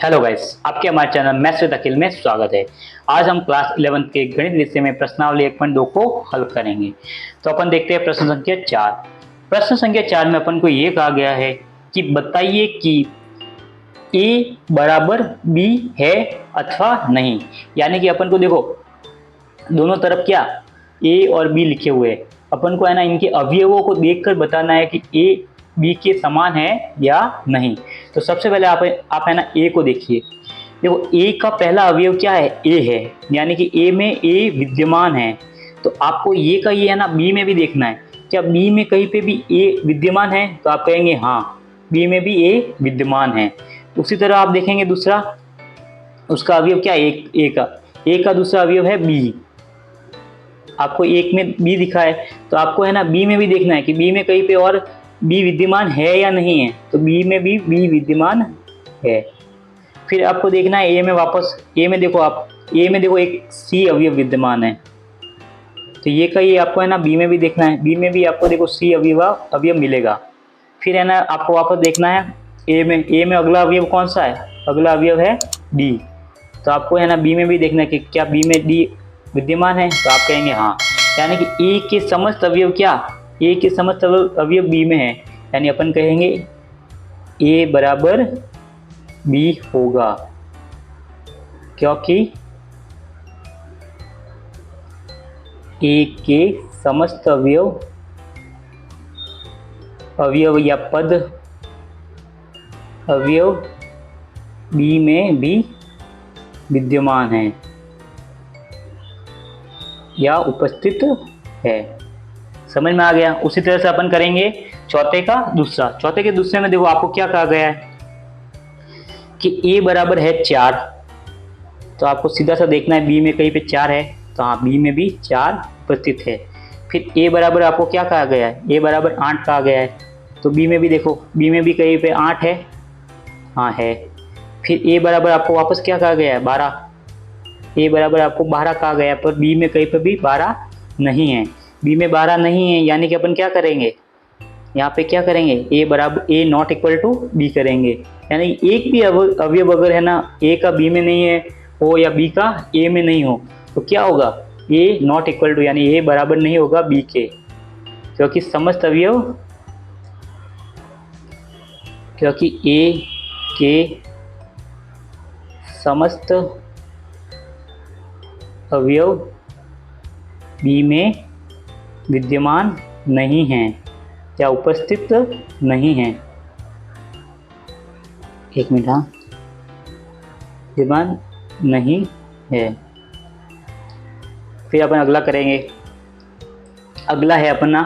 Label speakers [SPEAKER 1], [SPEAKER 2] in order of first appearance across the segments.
[SPEAKER 1] Hello guys, आपके हमारे channel maths with अखिल में स्वागत है। आज हम क्लास 11 के गणित विषय में प्रश्नावली 1.2 को हल करेंगे। तो अपन देखते हैं प्रश्न संख्या 4। प्रश्न संख्या 4 में अपन को ये कहा गया है कि बताइए कि a बराबर b है अथवा नहीं। यानी कि अपन को देखो दोनों तरफ क्या a और b लिखे हुए हैं। अपन को है ना इनके अवयवों को देखकर बताना है कि a बी के समान है या नहीं। तो सबसे पहले आप है ना ए को देखिए। देखो ए का पहला अवयव क्या है, ए है, यानी कि ए में ए विद्यमान है। तो आपको ये का ये है ना बी में भी देखना है, क्या बी में कहीं पे भी ए विद्यमान है? तो आप कहेंगे हाँ, बी में भी ए विद्यमान है। उसी तरह आप देखेंगे दूसरा, उसका अवयव क्या है, ए का दूसरा अवयव है बी। आपको एक में बी दिखा है तो आपको है ना बी में भी देखना है कि बी में कहीं पे और बी विद्यमान है या नहीं है। तो बी में भी बी विद्यमान है। फिर आपको देखना है ए में, वापस ए में देखो, आप ए में देखो एक सी अवयव विद्यमान है। तो ये का ये आपको है ना बी में भी देखना है, बी में भी आपको देखो सी अवयव मिलेगा। फिर है ना आपको वापस देखना है ए में अगला अवयव कौन सा है, अगला अवयव है डी। तो आपको है ना बी में भी देखना है कि क्या बी में डी विद्यमान है। तो आप कहेंगे हाँ, यानी कि ए के समस्त अवयव क्या, ए के समस्त अवयव बी में है। यानी अपन कहेंगे ए बराबर बी होगा, क्योंकि ए के समस्त अवयव या पद अवयव बी में भी विद्यमान है या उपस्थित है। समझ में आ गया। उसी तरह से अपन करेंगे चौथे के दूसरे में देखो आपको क्या कहा गया है कि a बराबर है 4। तो आपको सीधा सा देखना है बी में कहीं पे 4 है, तो हाँ बी में भी 4 उपस्थित है। फिर a बराबर आपको क्या कहा गया है, a बराबर 8 कहा गया है। तो बी में भी देखो, बी में भी कहीं पे 8 है, हाँ है। फिर a बराबर आपको वापस क्या कहा गया है, 12। a बराबर आपको 12 कहा गया है, पर बी में कहीं पर भी 12 नहीं है। बी में 12 नहीं है, यानी कि अपन क्या करेंगे, यहाँ पे क्या करेंगे, ए बराबर ए नॉट इक्वल टू बी करेंगे। यानी एक भी अवयव अगर है ना ए का बी में नहीं है हो या बी का ए में नहीं हो, तो क्या होगा, ए नॉट इक्वल टू, यानी ए बराबर नहीं होगा बी के, क्योंकि ए के समस्त अवयव बी में विद्यमान नहीं है या उपस्थित नहीं है। एक मिनट, हाँ, विद्यमान नहीं है। फिर अपन अगला करेंगे, अगला है अपना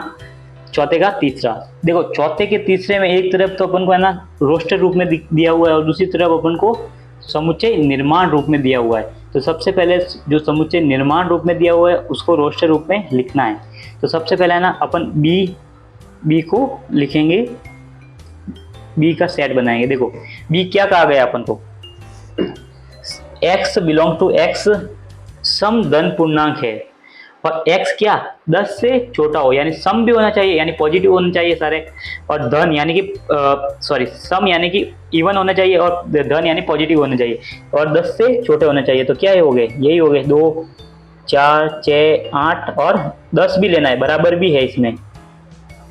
[SPEAKER 1] चौथे का तीसरा। देखो चौथे के तीसरे में एक तरफ तो अपन को है ना रोस्टर रूप में दिया हुआ है और दूसरी तरफ अपन को समुच्चय निर्माण रूप में दिया हुआ है। तो सबसे पहले जो समुच्चय निर्माण रूप में दिया हुआ है उसको रोस्टर रूप में लिखना है। तो सबसे पहले है ना अपन बी को लिखेंगे, बी का सेट बनाएंगे। देखो बी क्या कहा गया अपन को, x बिलोंग टू x सम धन पूर्णांक है और x क्या 10 से छोटा हो, यानी सम भी होना चाहिए, यानी पॉजिटिव होना चाहिए सारे, और धन यानी कि सम यानी कि इवन होना चाहिए और धन यानी पॉजिटिव होना चाहिए और 10 से छोटे होने चाहिए। तो क्या हो गए, यही हो गए 2 4 6 8 और 10 भी लेना है, बराबर भी है इसमें,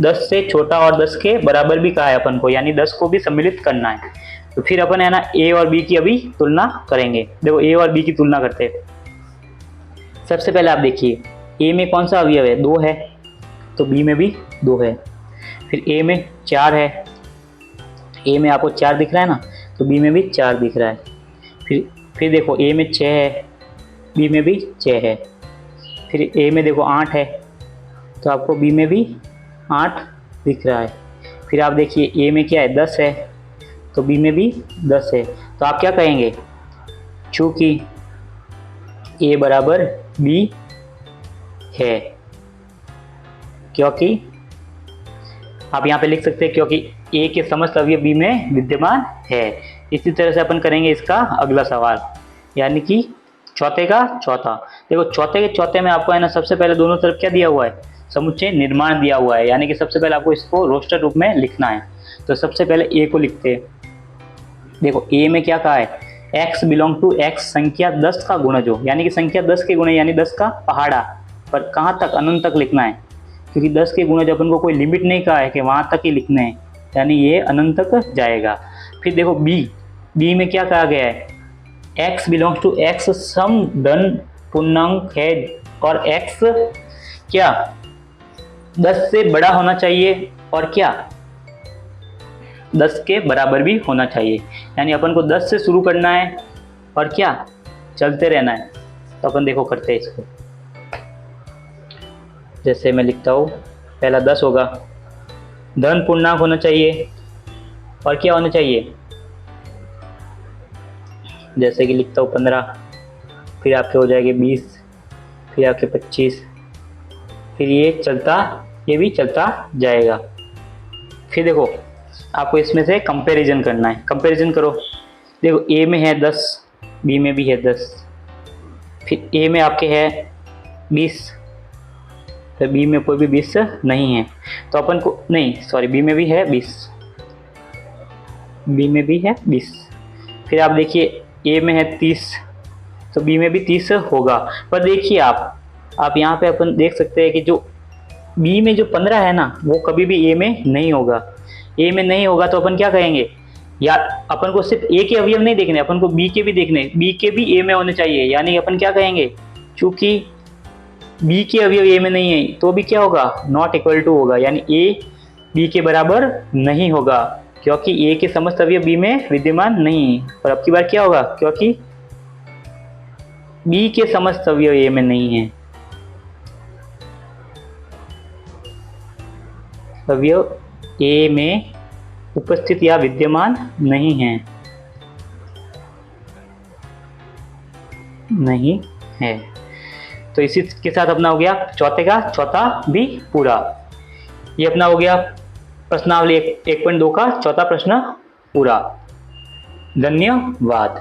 [SPEAKER 1] 10 से छोटा और 10 के बराबर भी कहा है अपन को, यानी 10 को भी सम्मिलित करना है। तो फिर अपन है ना ए और बी की अभी तुलना करेंगे। देखो ए और बी की तुलना करते हैं। सबसे पहले आप देखिए ए में कौन सा अवयव है, 2 है, तो बी में भी 2 है। फिर ए में 4 है, ए में आपको 4 दिख रहा है ना, तो बी में भी 4 दिख रहा है। फिर देखो ए में 6 है, बी में भी 6 है। फिर ए में देखो 8 है, तो आपको बी में भी 8 दिख रहा है। फिर आप देखिए ए में क्या है, 10 है, तो बी में भी 10 है। तो आप क्या कहेंगे, चूँकि ए बराबर बी है, क्योंकि आप यहाँ पे लिख सकते हैं क्योंकि ए के समस्त अवयव बी में विद्यमान है। इसी तरह से अपन करेंगे इसका अगला सवाल, यानी कि चौथे का चौथा। देखो चौथे के चौथे में आपको है ना सबसे पहले दोनों तरफ क्या दिया हुआ है, समुच्चय निर्माण दिया हुआ है, यानी कि सबसे पहले आपको इसको रोस्टर रूप में लिखना है। तो सबसे पहले ए को लिखते हैं। देखो ए में क्या कहा है, x बिलोंग टू x संख्या 10 का गुणज हो, यानी कि संख्या 10 के गुणे यानी 10 का पहाड़ा, पर कहाँ तक, अनंत तक लिखना है, क्योंकि 10 के गुणज अपन को कोई लिमिट नहीं कहा है कि वहाँ तक ही लिखने हैं, यानी ये अनंत तक जाएगा। फिर देखो बी में क्या कहा गया है, x बिलोंग्स टू x सम धन पूर्णांक है और x क्या 10 से बड़ा होना चाहिए और क्या 10 के बराबर भी होना चाहिए, यानी अपन को 10 से शुरू करना है और क्या चलते रहना है। तो अपन देखो करते हैं इसको, जैसे मैं लिखता हूँ, पहला 10 होगा, धन पूर्णांक होना चाहिए और क्या होना चाहिए, जैसे कि लिखता हूँ 15, फिर आपके हो जाएंगे 20, फिर आपके 25, फिर ये भी चलता जाएगा। फिर देखो आपको इसमें से कंपैरिजन करना है, कंपैरिजन करो। देखो ए में है 10, बी में भी है 10, फिर ए में आपके है 20, फिर बी में कोई भी 20 नहीं है, तो अपन को नहीं सॉरी बी में भी है 20, बी में भी है 20। फिर आप देखिए ए में है 30, तो बी में भी 30 होगा। पर देखिए आप यहाँ पे अपन देख सकते हैं कि जो बी में जो 15 है ना, वो कभी भी ए में नहीं होगा। ए में नहीं होगा तो अपन क्या कहेंगे, या अपन को सिर्फ ए के अवयव नहीं देखने, अपन को बी के भी देखने, बी के भी ए में होने चाहिए, यानी अपन क्या कहेंगे, चूंकि बी के अवयव ए में नहीं है तो भी क्या होगा, नॉट इक्वल टू होगा, यानी ए बी के बराबर नहीं होगा, क्योंकि ए के समस्त अवयव बी में विद्यमान नहीं है। और अब की बार क्या होगा, क्योंकि बी के समस्त अवयव ए में नहीं है, अवयव ए में उपस्थित या विद्यमान नहीं है, नहीं है। तो इसी के साथ अपना हो गया चौथे का चौथा भी पूरा। ये अपना हो गया प्रश्नावली 1.2 का चौथा प्रश्न पूरा। धन्यवाद।